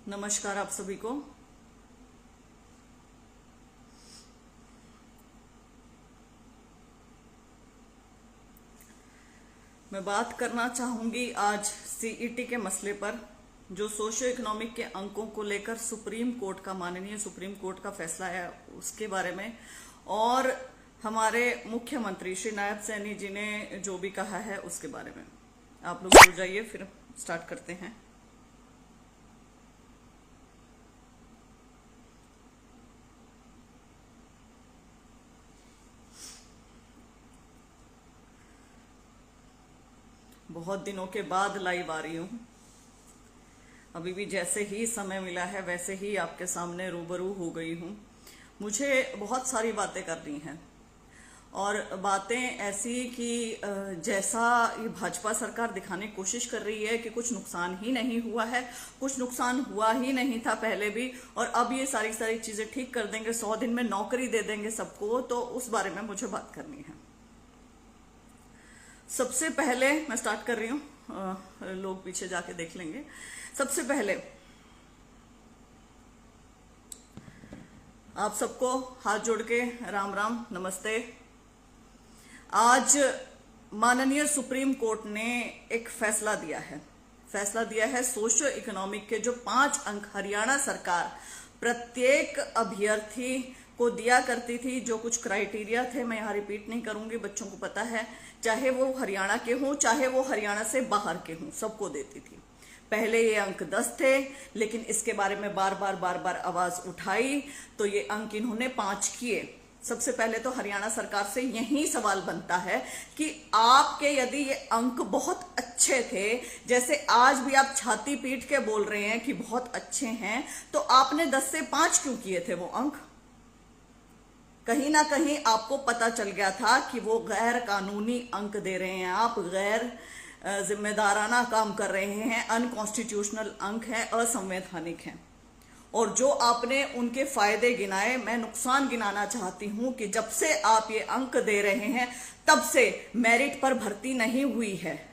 नमस्कार आप सभी को। मैं बात करना चाहूंगी आज सीईटी के मसले पर, जो सोशियो इकोनॉमिक के अंकों को लेकर सुप्रीम कोर्ट का, माननीय सुप्रीम कोर्ट का फैसला है उसके बारे में, और हमारे मुख्यमंत्री श्री नायब सैनी जी ने जो भी कहा है उसके बारे में। आप लोग जुड़ जाइए, फिर स्टार्ट करते हैं। बहुत दिनों के बाद लाइव आ रही हूँ। अभी भी जैसे ही समय मिला है वैसे ही आपके सामने रूबरू हो गई हूँ। मुझे बहुत सारी बातें करनी हैं, और बातें ऐसी कि जैसा ये भाजपा सरकार दिखाने की कोशिश कर रही है कि कुछ नुकसान ही नहीं हुआ है, कुछ नुकसान हुआ ही नहीं था पहले भी, और अब ये सारी सारी चीजें ठीक कर देंगे, 100 दिन में नौकरी दे देंगे सबको, तो उस बारे में मुझे बात करनी है। सबसे पहले मैं स्टार्ट कर रही हूँ, लोग पीछे जाके देख लेंगे। सबसे पहले आप सबको हाथ जोड़ के राम राम, नमस्ते। आज माननीय सुप्रीम कोर्ट ने एक फैसला दिया है सोशियो इकोनॉमिक के जो 5 अंक हरियाणा सरकार प्रत्येक अभ्यर्थी को दिया करती थी। जो कुछ क्राइटेरिया थे मैं यहाँ रिपीट नहीं करूंगी, बच्चों को पता है, चाहे वो हरियाणा के हों चाहे वो हरियाणा से बाहर के हों, सबको देती थी। पहले ये अंक 10 थे, लेकिन इसके बारे में बार बार आवाज उठाई तो ये अंक इन्होंने 5 किए। सबसे पहले तो हरियाणा सरकार से यही सवाल बनता है कि आपके यदि ये अंक बहुत अच्छे थे, जैसे आज भी आप छाती पीट के बोल रहे हैं कि बहुत अच्छे हैं, तो आपने 10 से 5 क्यों किए थे वो अंक? कहीं ना कहीं आपको पता चल गया था कि वो गैर कानूनी अंक दे रहे हैं, आप गैर जिम्मेदाराना काम कर रहे हैं, अनकॉन्स्टिट्यूशनल अंक हैं, असंवैधानिक हैं। और जो आपने उनके फायदे गिनाए, मैं नुकसान गिनाना चाहती हूं कि जब से आप ये अंक दे रहे हैं तब से मेरिट पर भर्ती नहीं हुई है।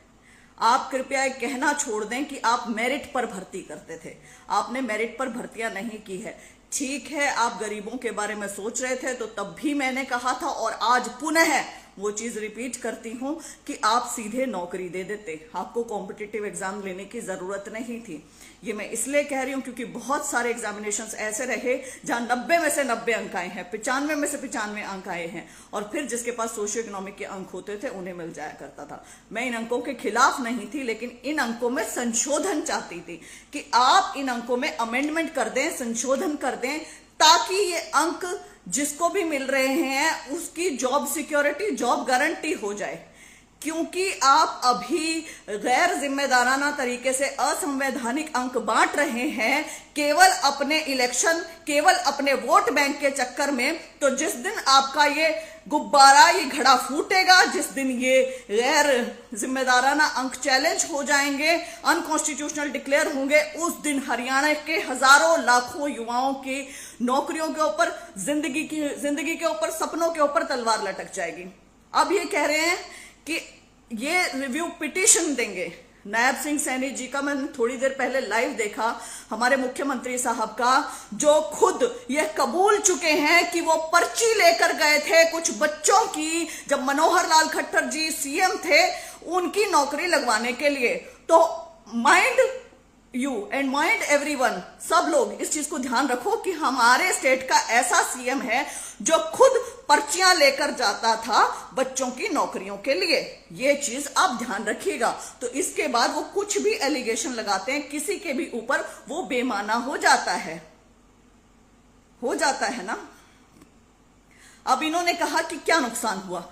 आप कृपया एक कहना छोड़ दें कि आप मेरिट पर भर्ती करते थे, आपने मेरिट पर भर्तियां नहीं की है। ठीक है, आप गरीबों के बारे में सोच रहे थे तो तब भी मैंने कहा था, और आज पुनः वो चीज रिपीट करती हूं कि आप सीधे नौकरी दे देते, आपको कॉम्पिटिटिव एग्जाम लेने की जरूरत नहीं थी। ये मैं इसलिए कह रही हूं क्योंकि बहुत सारे एग्जामिनेशंस ऐसे रहे जहां 90 में से 90 अंक आए हैं, 95 में से 95 अंक आए हैं, और फिर जिसके पास सोशियो इकोनॉमिक के अंक होते थे उन्हें मिल जाया करता था। मैं इन अंकों के खिलाफ नहीं थी, लेकिन इन अंकों में संशोधन चाहती थी कि आप इन अंकों में अमेंडमेंट कर दें, संशोधन कर दें, ताकि ये अंक जिसको भी मिल रहे हैं उसकी जॉब सिक्योरिटी, जॉब गारंटी हो जाए। क्योंकि आप अभी गैर जिम्मेदाराना तरीके से असंवैधानिक अंक बांट रहे हैं, केवल अपने इलेक्शन, केवल अपने वोट बैंक के चक्कर में। तो जिस दिन आपका ये गुब्बारा, ये घड़ा फूटेगा, जिस दिन ये गैर जिम्मेदाराना अंक चैलेंज हो जाएंगे, अनकॉन्स्टिट्यूशनल डिक्लेयर होंगे, उस दिन हरियाणा के हजारों लाखों युवाओं की नौकरियों के ऊपर, जिंदगी के ऊपर, सपनों के ऊपर तलवार लटक जाएगी। अब ये कह रहे हैं कि ये रिव्यू पिटीशन देंगे। नायब सिंह सैनी जी का मैंने थोड़ी देर पहले लाइव देखा, हमारे मुख्यमंत्री साहब का, जो खुद ये कबूल चुके हैं कि वो पर्ची लेकर गए थे कुछ बच्चों की, जब मनोहर लाल खट्टर जी सीएम थे, उनकी नौकरी लगवाने के लिए। तो mind you and mind everyone, सब लोग इस चीज को ध्यान रखो कि हमारे स्टेट का ऐसा सीएम है जो खुद पर्चियां लेकर जाता था बच्चों की नौकरियों के लिए। ये चीज आप ध्यान रखिएगा। तो इसके बाद वो कुछ भी एलिगेशन लगाते हैं किसी के भी ऊपर, वो बेमाना हो जाता है ना। अब इन्होंने कहा कि क्या नुकसान हुआ।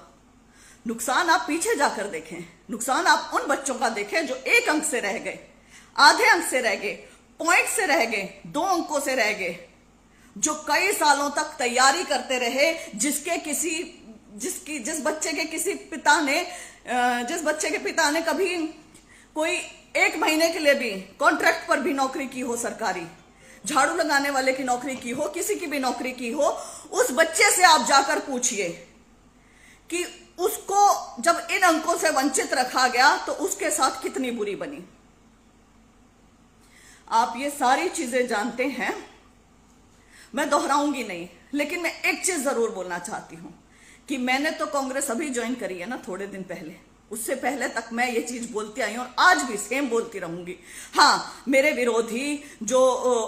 नुकसान आप पीछे जाकर देखें, नुकसान आप उन बच्चों का देखें जो 1 अंक से रह गए, आधे अंक से रह गए, पॉइंट से रह गए, 2 अंकों से रह गए, जो कई सालों तक तैयारी करते रहे, जिस बच्चे के पिता ने कभी कोई 1 महीने के लिए भी कॉन्ट्रैक्ट पर भी नौकरी की हो, सरकारी झाड़ू लगाने वाले की नौकरी की हो, किसी की भी नौकरी की हो, उस बच्चे से आप जाकर पूछिए कि उसको जब इन अंकों से वंचित रखा गया तो उसके साथ कितनी बुरी बनी। आप ये सारी चीजें जानते हैं, मैं दोहराऊंगी नहीं, लेकिन मैं एक चीज जरूर बोलना चाहती हूं कि मैंने तो कांग्रेस अभी ज्वाइन करी है ना, थोड़े दिन पहले, उससे पहले तक मैं ये चीज बोलती आई हूं और आज भी सेम बोलती रहूंगी। हाँ, मेरे विरोधी जो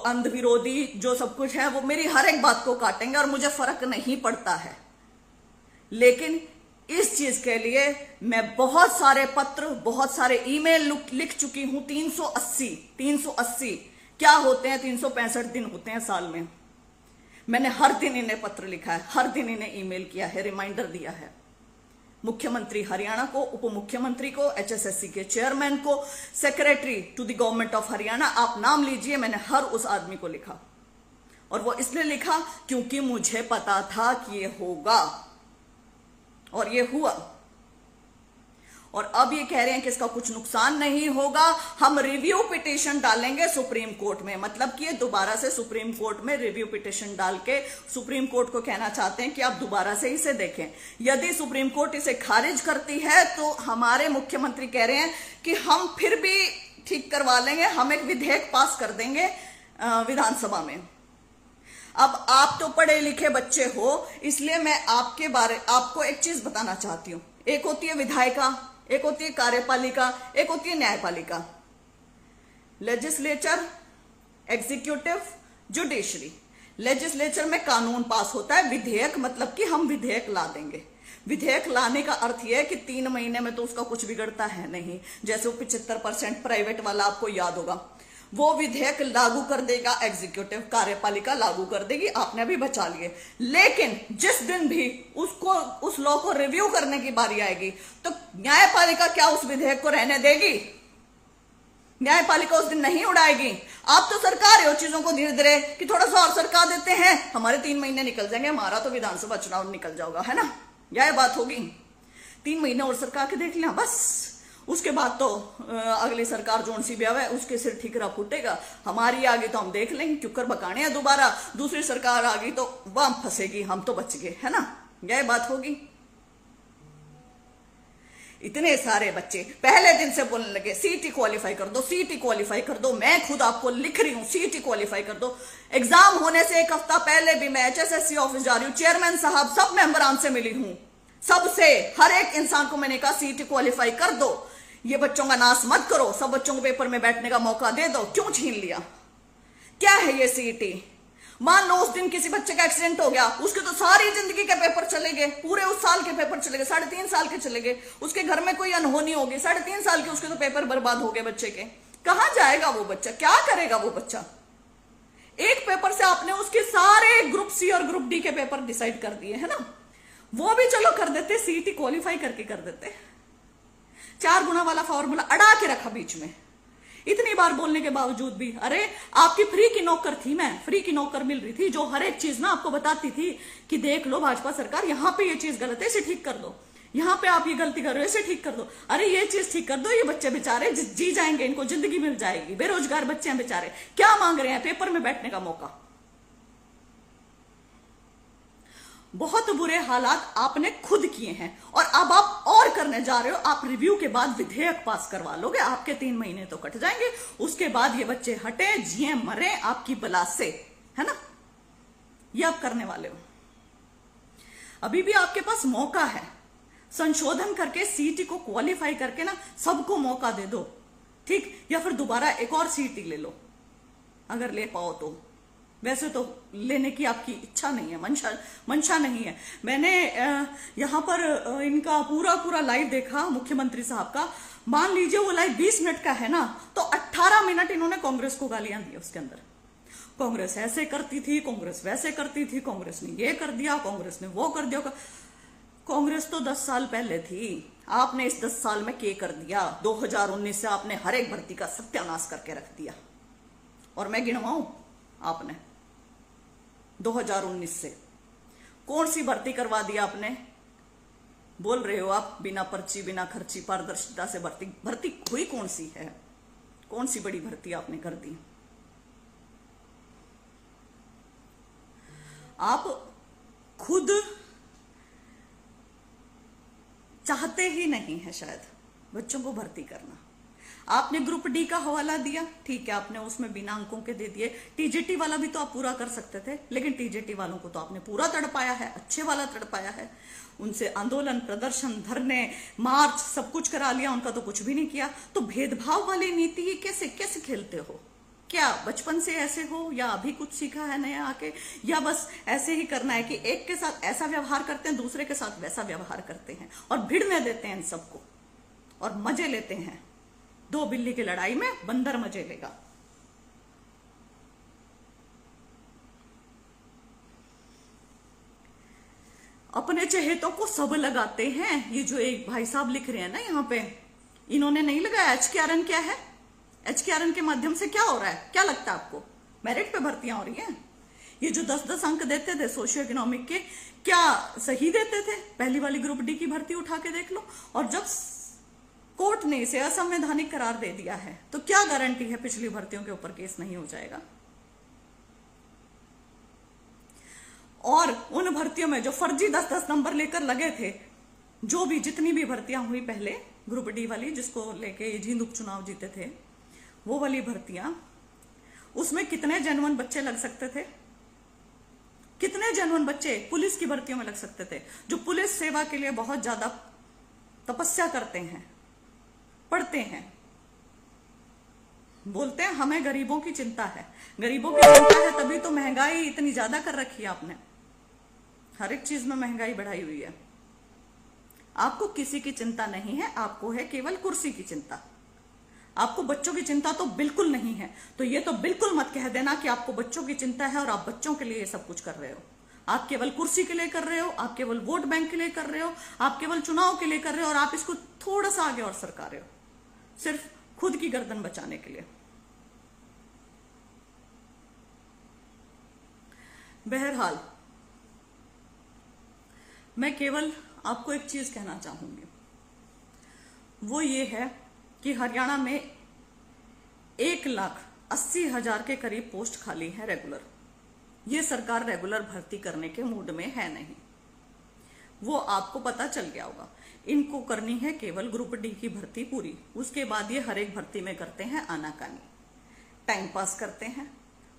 अंध विरोधी जो सब कुछ है वो मेरी हर एक बात को काटेंगे और मुझे फर्क नहीं पड़ता है, लेकिन इस चीज के लिए मैं बहुत सारे पत्र, बहुत सारे ईमेल लिख चुकी हूं। 380 क्या होते हैं, 365 दिन होते हैं साल में। मैंने हर दिन इन्हें पत्र लिखा है, हर दिन इन्हें ईमेल किया है, रिमाइंडर दिया है। मुख्यमंत्री हरियाणा को, उप मुख्यमंत्री को, एचएसएससी के चेयरमैन को, secretary to the government of Haryana, आप नाम लीजिए, मैंने हर उस आदमी को लिखा। और वो इसलिए लिखा क्योंकि मुझे पता था कि ये होगा, और ये हुआ। और अब ये कह रहे हैं कि इसका कुछ नुकसान नहीं होगा, हम रिव्यू पिटीशन डालेंगे सुप्रीम कोर्ट में। मतलब कि ये दोबारा से सुप्रीम कोर्ट में रिव्यू पिटीशन डाल के सुप्रीम कोर्ट को कहना चाहते हैं कि आप दोबारा से इसे देखें। यदि सुप्रीम कोर्ट इसे खारिज करती है तो हमारे मुख्यमंत्री कह रहे हैं कि हम फिर भी ठीक करवा लेंगे, हम एक विधेयक पास कर देंगे विधानसभा में। अब आप तो पढ़े लिखे बच्चे हो, इसलिए मैं आपको एक चीज बताना चाहती हूं। एक होती है विधायिका, एक होती है कार्यपालिका, एक होती है न्यायपालिका। Legislature, executive, judiciary. लेजिस्लेचर में कानून पास होता है, विधेयक मतलब कि हम विधेयक ला देंगे। विधेयक लाने का अर्थ यह है कि 3 महीने में तो उसका कुछ बिगड़ता है नहीं। जैसे वो 75% प्राइवेट वाला आपको याद होगा, वो विधेयक लागू कर देगा एग्जीक्यूटिव, कार्यपालिका लागू कर देगी, आपने भी बचा लिए। लेकिन जिस दिन भी उस लॉ को रिव्यू करने की बारी आएगी तो न्यायपालिका क्या उस विधेयक को रहने देगी? न्यायपालिका उस दिन नहीं उड़ाएगी। आप तो सरकार हो, चीजों को धीरे धीरे कि थोड़ा सा और सरका देते हैं, हमारे 3 महीने निकल जाएंगे, हमारा तो विधानसभा चुनाव निकल जाएगा, है ना, यह बात होगी। 3 महीने और सरकार के देख लिया बस, उसके बाद तो अगली सरकार जोन सी भी आवे उसके सिर ठीकरा फूटेगा। हमारी आ गई तो हम देख लेंगे, क्योंकर बकाने हैं दोबारा, दूसरी सरकार आ गई तो वहां फंसेगी, हम तो बच गए, है ना, यह बात होगी। इतने सारे बच्चे पहले दिन से बोलने लगे सीटी क्वालिफाई कर दो, सीटी क्वालिफाई कर दो। मैं खुद आपको लिख रही हूं सीटी क्वालिफाई कर दो। एग्जाम होने से 1 हफ्ता पहले भी मैं एचएसएससी ऑफिस जा रही हूं, चेयरमैन साहब सब मेंबरान से मिली हूं, सबसे हर एक इंसान को मैंने कहा सीटी क्वालिफाई कर दो, ये बच्चों का नाश मत करो, सब बच्चों को पेपर में बैठने का मौका दे दो। क्यों छीन लिया? क्या है ये सीटी? मान लो उस दिन किसी बच्चे का एक्सीडेंट हो गया, उसके तो सारी जिंदगी के पेपर चले गए, पूरे उस साल के पेपर चले गए, 3.5 साल के चले गए। उसके घर में कोई अनहोनी होगी, 3.5 साल के उसके तो पेपर बर्बाद हो गए बच्चे के। कहां जाएगा वो बच्चा? क्या करेगा वो बच्चा? एक पेपर से आपने उसके सारे ग्रुप सी और ग्रुप डी के पेपर डिसाइड कर दिए, है ना। वो भी चलो कर देते, सीटी क्वालिफाई करके कर देते। 4 गुना वाला फॉर्मूला अड़ा के रखा बीच में। इतनी बार बोलने के बावजूद भी, अरे आपकी फ्री की नौकर थी मैं, फ्री की नौकर मिल रही थी जो हर एक चीज ना आपको बताती थी कि देख लो भाजपा सरकार, यहां पे ये चीज गलत है, इसे ठीक कर दो, यहां पे आप ये गलती कर रहे हो, इसे ठीक कर दो, अरे ये चीज ठीक कर दो, ये बच्चे बेचारे जी जाएंगे, इनको जिंदगी मिल जाएगी, बेरोजगार बच्चे हैं बेचारे, क्या मांग रहे हैं? पेपर में बैठने का मौका। बहुत बुरे हालात आपने खुद किए हैं और अब आप और करने जा रहे हो। आप रिव्यू के बाद विधेयक पास करवा लोगे, आपके 3 महीने तो कट जाएंगे, उसके बाद ये बच्चे हटे जिए मरे आपकी बला से, है ना, ये आप करने वाले हो। अभी भी आपके पास मौका है, संशोधन करके सीटी को क्वालिफाई करके ना सबको मौका दे दो, ठीक, या फिर दोबारा एक और सीटी ले लो अगर ले पाओ तो। वैसे तो लेने की आपकी इच्छा नहीं है, मंशा नहीं है। मैंने यहां पर इनका पूरा लाइव देखा मुख्यमंत्री साहब का। मान लीजिए वो लाइव 20 मिनट का है ना, तो 18 मिनट इन्होंने कांग्रेस को गालियां दी उसके अंदर। कांग्रेस ऐसे करती थी, कांग्रेस वैसे करती थी, कांग्रेस ने ये कर दिया, कांग्रेस ने वो कर दिया। कांग्रेस तो 10 साल पहले थी, आपने इस 10 साल में क्या कर दिया? 2019 से आपने हर एक भर्ती का सत्यानाश करके रख दिया। और मैं गिनवाऊं, आपने 2019 से कौन सी भर्ती करवा दी आपने? बोल रहे हो आप बिना पर्ची बिना खर्ची पारदर्शिता से भर्ती हुई कौन सी है? कौन सी बड़ी भर्ती आपने कर दी? आप खुद चाहते ही नहीं है शायद बच्चों को भर्ती करना। आपने ग्रुप डी का हवाला दिया, ठीक है, आपने उसमें बिना अंकों के दे दिए। टीजेटी वाला भी तो आप पूरा कर सकते थे, लेकिन टीजेटी वालों को तो आपने पूरा तड़पाया है, अच्छे वाला तड़पाया है। उनसे आंदोलन, प्रदर्शन, धरने, मार्च सब कुछ करा लिया, उनका तो कुछ भी नहीं किया। तो भेदभाव वाली नीति ये कैसे कैसे खेलते हो? क्या बचपन से ऐसे हो, या अभी कुछ सीखा है नया आके, या बस ऐसे ही करना है कि एक के साथ ऐसा व्यवहार करते हैं, दूसरे के साथ वैसा व्यवहार करते हैं और भिड़ने देते हैं इन सबको और मजे लेते हैं। दो बिल्ली की लड़ाई में बंदर मजे लेगा। अपने चहेतों को सब लगाते हैं। ये जो एक भाई साहब लिख रहे हैं ना यहाँ पे, इन्होंने नहीं लगाया। HKRN क्या है? HKRN के माध्यम से क्या हो रहा है? क्या लगता है आपको? मेरिट पे भर्तियां हो रही हैं। ये जो 10-10 अंक देते थे सोशियो इकोनॉमिक के, क्या सही देते थे? पहली वाली ग्रुप डी की भर्ती उठा के देख लो। और जब कोर्ट ने इसे असंवैधानिक करार दे दिया है, तो क्या गारंटी है पिछली भर्तियों के ऊपर केस नहीं हो जाएगा? और उन भर्तियों में जो फर्जी 10-10 नंबर लेकर लगे थे, जो भी जितनी भी भर्तियां हुई पहले ग्रुप डी वाली, जिसको लेके जींद उपचुनाव जीते थे, वो वाली भर्तियां, उसमें कितने जेन्युइन बच्चे लग सकते थे? कितने जेन्युइन बच्चे पुलिस की भर्तियों में लग सकते थे, जो पुलिस सेवा के लिए बहुत ज्यादा तपस्या करते हैं, पढ़ते हैं, बोलते हैं हमें गरीबों की चिंता है। गरीबों की चिंता है तभी तो महंगाई इतनी ज्यादा कर रखी है आपने। हर एक चीज में महंगाई बढ़ाई हुई है। आपको किसी की चिंता नहीं है, आपको है केवल कुर्सी की चिंता। आपको बच्चों की चिंता तो बिल्कुल नहीं है। तो ये तो बिल्कुल मत कह देना कि आपको बच्चों की चिंता है और आप बच्चों के लिए ये सब कुछ कर रहे हो। आप केवल कुर्सी के लिए कर रहे हो, आप केवल वोट बैंक के लिए कर रहे हो, आप केवल चुनाव के लिए कर रहे हो, और आप इसको थोड़ा सा आगे और सरका रहे हो, सिर्फ खुद की गर्दन बचाने के लिए। बहरहाल, मैं केवल आपको एक चीज कहना चाहूंगी, वो ये है कि हरियाणा में 1,80,000 के करीब पोस्ट खाली है रेगुलर। ये सरकार रेगुलर भर्ती करने के मूड में है नहीं, वो आपको पता चल गया होगा। इनको करनी है केवल ग्रुप डी की भर्ती पूरी, उसके बाद ये हर एक भर्ती में करते हैं आनाकानी, टाइम पास करते हैं,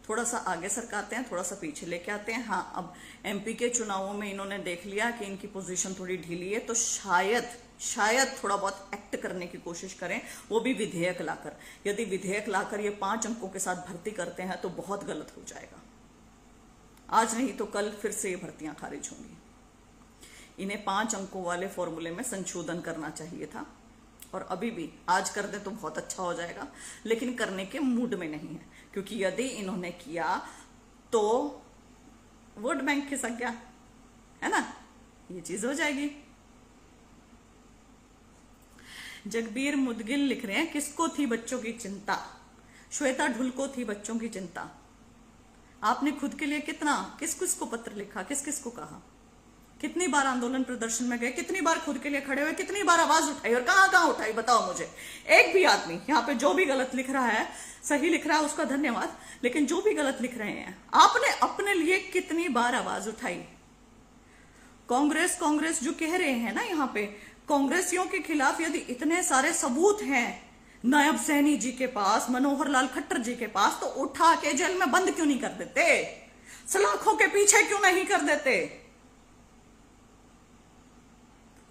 थोड़ा सा आगे सरकाते हैं, थोड़ा सा पीछे लेके आते हैं। हाँ, अब MP के चुनावों में इन्होंने देख लिया कि इनकी पोजीशन थोड़ी ढीली है, तो शायद थोड़ा बहुत एक्ट करने की कोशिश करें, वो भी विधेयक लाकर। यदि विधेयक लाकर ये 5 अंकों के साथ भर्ती करते हैं तो बहुत गलत हो जाएगा। आज नहीं तो कल फिर से ये भर्तियां खारिज होंगी। इन्हें 5 अंकों वाले फॉर्मूले में संशोधन करना चाहिए था, और अभी भी आज कर दे तो बहुत अच्छा हो जाएगा, लेकिन करने के मूड में नहीं है, क्योंकि यदि इन्होंने किया तो वोट बैंक खिसक गया है ना, ये चीज हो जाएगी। जगबीर मुदगिल लिख रहे हैं, किसको थी बच्चों की चिंता? श्वेता ढुल को थी बच्चों की चिंता। आपने खुद के लिए कितना, किस किस को पत्र लिखा, किस किस को कहा, कितनी बार आंदोलन प्रदर्शन में गए, कितनी बार खुद के लिए खड़े हुए, कितनी बार आवाज उठाई, और कहां कहां उठाई बताओ मुझे। एक भी आदमी यहाँ पे जो भी गलत लिख रहा है, सही लिख रहा है उसका धन्यवाद, लेकिन जो भी गलत लिख रहे हैं, आपने अपने लिए कितनी बार आवाज उठाई? कांग्रेस जो कह रहे हैं ना यहाँ पे, कांग्रेसियों के खिलाफ यदि इतने सारे सबूत हैं नायब सैनी जी के पास, मनोहर लाल खट्टर जी के पास, तो उठा के जेल में बंद क्यों नहीं कर देते? सलाखों के पीछे क्यों नहीं कर देते?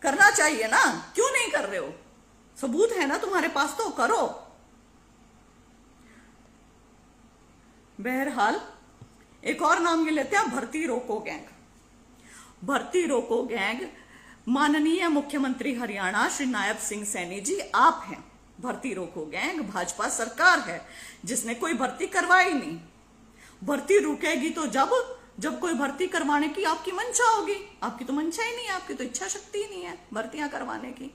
करना चाहिए ना, क्यों नहीं कर रहे हो? सबूत है ना तुम्हारे पास, तो करो। बहरहाल, एक और नाम ये लेते हैं, भर्ती रोको गैंग। भर्ती रोको गैंग माननीय मुख्यमंत्री हरियाणा श्री नायब सिंह सैनी जी आप हैं। भर्ती रोको गैंग भाजपा सरकार है जिसने कोई भर्ती करवाई नहीं। भर्ती रुकेगी तो जब कोई भर्ती करवाने की आपकी मंशा होगी। आपकी तो मंशा ही नहीं है, आपकी तो इच्छा शक्ति ही नहीं है भर्तियां करवाने की।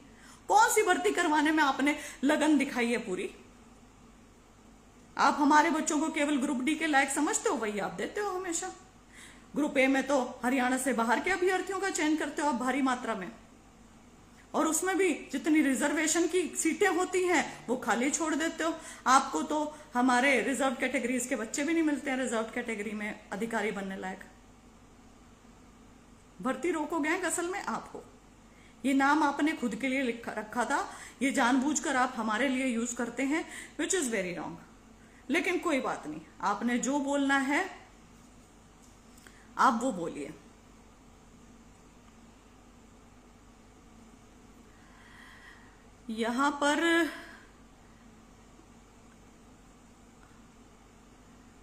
कौन सी भर्ती करवाने में आपने लगन दिखाई है पूरी? आप हमारे बच्चों को केवल ग्रुप डी के लायक समझते हो, वही आप देते हो हमेशा। ग्रुप ए में तो हरियाणा से बाहर के अभ्यर्थियों का चयन करते हो आप भारी मात्रा में, और उसमें भी जितनी रिजर्वेशन की सीटें होती हैं वो खाली छोड़ देते हो। आपको तो हमारे रिजर्व कैटेगरीज के बच्चे भी नहीं मिलते हैं रिजर्व कैटेगरी में अधिकारी बनने लायक। भर्ती रोको गैंग असल में आप हो। ये नाम आपने खुद के लिए रखा था, ये जानबूझकर आप हमारे लिए यूज करते हैं, विच इज वेरी रॉन्ग। लेकिन कोई बात नहीं, आपने जो बोलना है आप वो बोलिए। यहां पर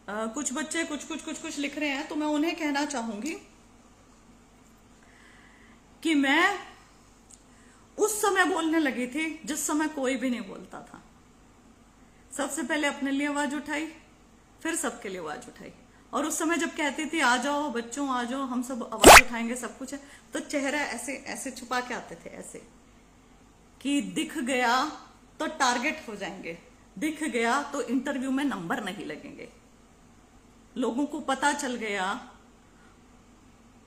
कुछ बच्चे कुछ लिख रहे हैं, तो मैं उन्हें कहना चाहूंगी कि मैं उस समय बोलने लगी थी जिस समय कोई भी नहीं बोलता था। सबसे पहले अपने लिए आवाज उठाई, फिर सबके लिए आवाज उठाई। और उस समय जब कहती थी आ जाओ बच्चों आ जाओ, हम सब आवाज उठाएंगे, सब कुछ है, तो चेहरा ऐसे ऐसे छुपा के आते थे, ऐसे कि दिख गया तो टारगेट हो जाएंगे, दिख गया तो इंटरव्यू में नंबर नहीं लगेंगे, लोगों को पता चल गया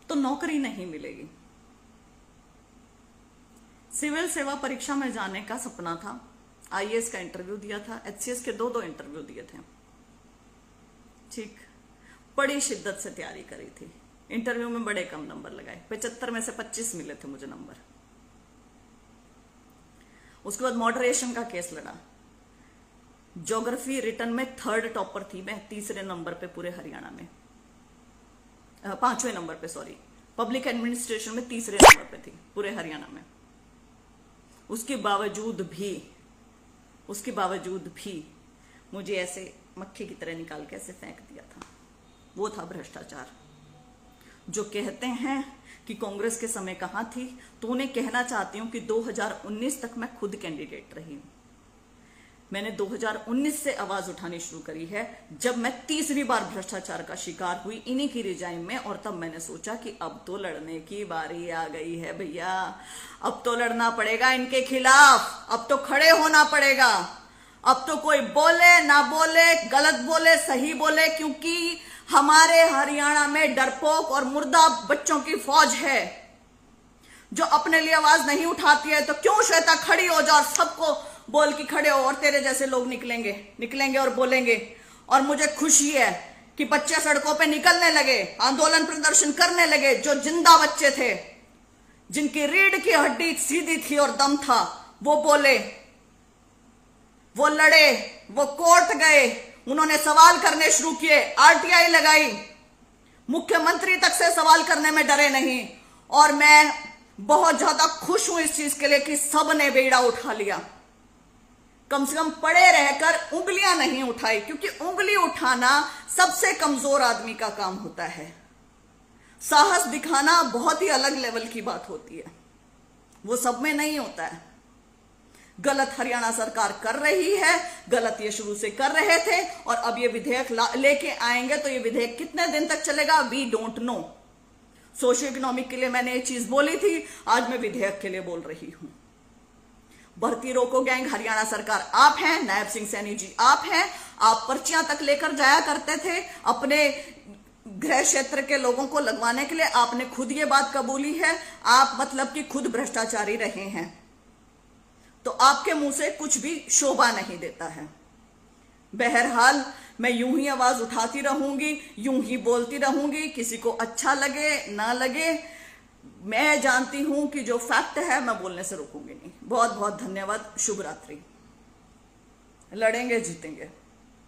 तो नौकरी नहीं मिलेगी। सिविल सेवा परीक्षा में जाने का सपना था, आईएएस का इंटरव्यू दिया था, एचसीएस के दो इंटरव्यू दिए थे। ठीक, बड़ी शिद्दत से तैयारी करी थी, इंटरव्यू में बड़े कम नंबर लगाए, 75 में से 25 मिले थे मुझे नंबर। उसके बाद मॉडरेशन का केस लड़ा, ज्योग्राफी रिटर्न में 3rd टॉपर थी मैं, 3रे नंबर पे पूरे हरियाणा में, 5वें नंबर पे, सॉरी, पब्लिक एडमिनिस्ट्रेशन में 3रे नंबर पे थी पूरे हरियाणा में। उसके बावजूद भी मुझे ऐसे मक्खी की तरह निकाल के ऐसे फेंक दिया था। वो था भ्रष्टाचार। जो कहते हैं कि कांग्रेस के समय कहां थी, तो उन्हें कहना चाहती हूं कि 2019 तक मैं खुद कैंडिडेट रही हूं। मैंने 2019 से आवाज उठानी शुरू करी है, जब मैं 3री बार भ्रष्टाचार का शिकार हुई इन्हीं की रिजाइम में। और तब मैंने सोचा कि अब तो लड़ने की बारी आ गई है भैया, अब तो लड़ना पड़ेगा इनके खिलाफ, अब तो खड़े होना पड़ेगा। अब तो कोई बोले ना बोले, गलत बोले सही बोले, क्योंकि हमारे हरियाणा में डरपोक और मुर्दा बच्चों की फौज है जो अपने लिए आवाज नहीं उठाती है। तो क्यों श्वेता खड़ी हो जा और सबको बोल की खड़े हो, और तेरे जैसे लोग निकलेंगे और बोलेंगे। और मुझे खुशी है कि बच्चे सड़कों पे निकलने लगे, आंदोलन प्रदर्शन करने लगे। जो जिंदा बच्चे थे, जिनकी रीढ़ की हड्डी सीधी थी और दम था, वो बोले, वो लड़े, वो कोर्ट गए, उन्होंने सवाल करने शुरू किए, आरटीआई लगाई, मुख्यमंत्री तक से सवाल करने में डरे नहीं। और मैं बहुत ज्यादा खुश हूं इस चीज के लिए कि सब ने बेड़ा उठा लिया, कम से कम पड़े रहकर उंगलियां नहीं उठाई, क्योंकि उंगली उठाना सबसे कमजोर आदमी का काम होता है। साहस दिखाना बहुत ही अलग लेवल की बात होती है, वो सब में नहीं होता है। गलत हरियाणा सरकार कर रही है, गलत ये शुरू से कर रहे थे, और अब ये विधेयक लेके आएंगे तो ये विधेयक कितने दिन तक चलेगा we don't know. Socio economic के लिए मैंने ये चीज बोली थी, आज मैं विधेयक के लिए बोल रही हूं। भर्ती रोको गैंग हरियाणा सरकार आप हैं, नायब सिंह सैनी जी आप हैं। आप पर्चियां तक लेकर जाया करते थे अपने गृह क्षेत्र के लोगों को लगवाने के लिए, आपने खुद ये बात कबूली है। आप मतलब कि खुद भ्रष्टाचारी रहे हैं, तो आपके मुंह से कुछ भी शोभा नहीं देता है। बहरहाल मैं यूं ही आवाज उठाती रहूंगी, यूं ही बोलती रहूंगी, किसी को अच्छा लगे ना लगे। मैं जानती हूं कि जो फैक्ट है मैं बोलने से रुकूंगी नहीं। बहुत बहुत धन्यवाद, शुभ रात्रि। लड़ेंगे जीतेंगे।